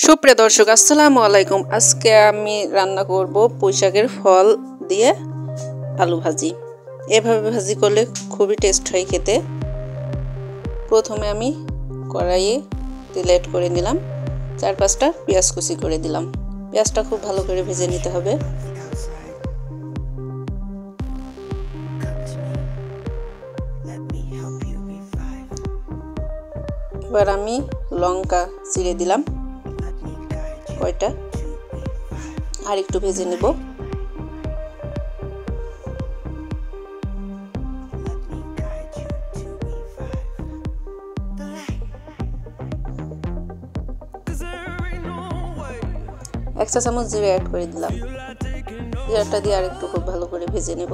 সুপ্রিয় দর্শক আসসালামু আলাইকুম। আজকে আমি রান্না করব পুঁইশাকের ফল দিয়ে আলু ভাজি। এভাবে ভাজি করলে খুবই টেস্ট হয় খেতে। প্রথমে আমি কড়াইয়ে তেল অ্যাড করে নিলাম, 4-5টা পেঁয়াজ কুচি করে দিলাম। পেঁয়াজটা খুব ভালো করে ভেজে নিতে হবে। এবার আমি লঙ্কা চিড়ে দিলাম কয়টা, আর একটু ভেজে নেব। এক চা চামচ জিরা অ্যাড করে দিলাম। জিরাটা দিয়ে আর একটু খুব ভালো করে ভেজে নেব।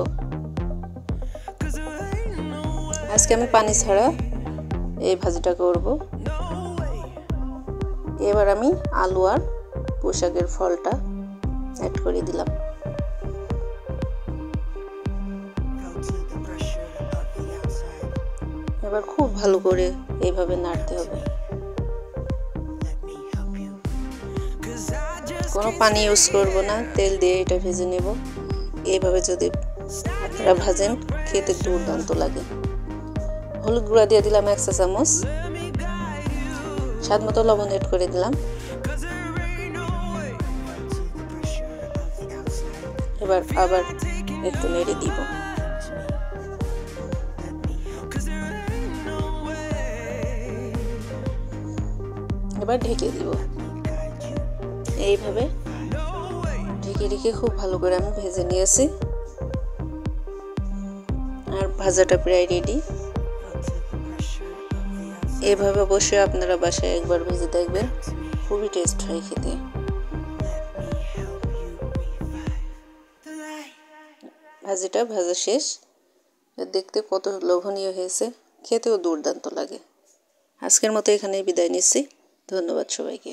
আজকে আমি পানি ছাড়া এই ভাজিটা করব। এবার আমি আলু আর পুঁইশাকের ফলটা অ্যাড করে দিলাম। এবার খুব ভালো করে এইভাবে নাড়তে হবে। কোনো পানি ইউজ করব না, তেল দিয়ে এটা ভেজে নেব। এইভাবে যদি আপনারা ভাজেন খেতে দুর্দান্ত লাগে। হলুদ গুঁড়া দিয়ে দিলাম 1 চা চামচ, স্বাদ মতো লবণ অ্যাড করে দিলাম। এবার আবার একটু নেড়ে দিব। এবার ঢেকে দিব। এইভাবে ঢেকে ঢেকে খুব ভালো করে আমি ভেজে নিয়েছি, আর ভাজাটা প্রায় রেডি। এভাবে অবশ্যই আপনারা বাসায় একবার ভেজে দেখবেন, খুবই টেস্ট হয় খেতে। ভাজিটা ভাজা শেষ। দেখতে কত লোভনীয় হয়েছে, খেতেও দুর্দান্ত লাগে। আজকের মতো এখানেই বিদায় নিচ্ছি। ধন্যবাদ সবাইকে।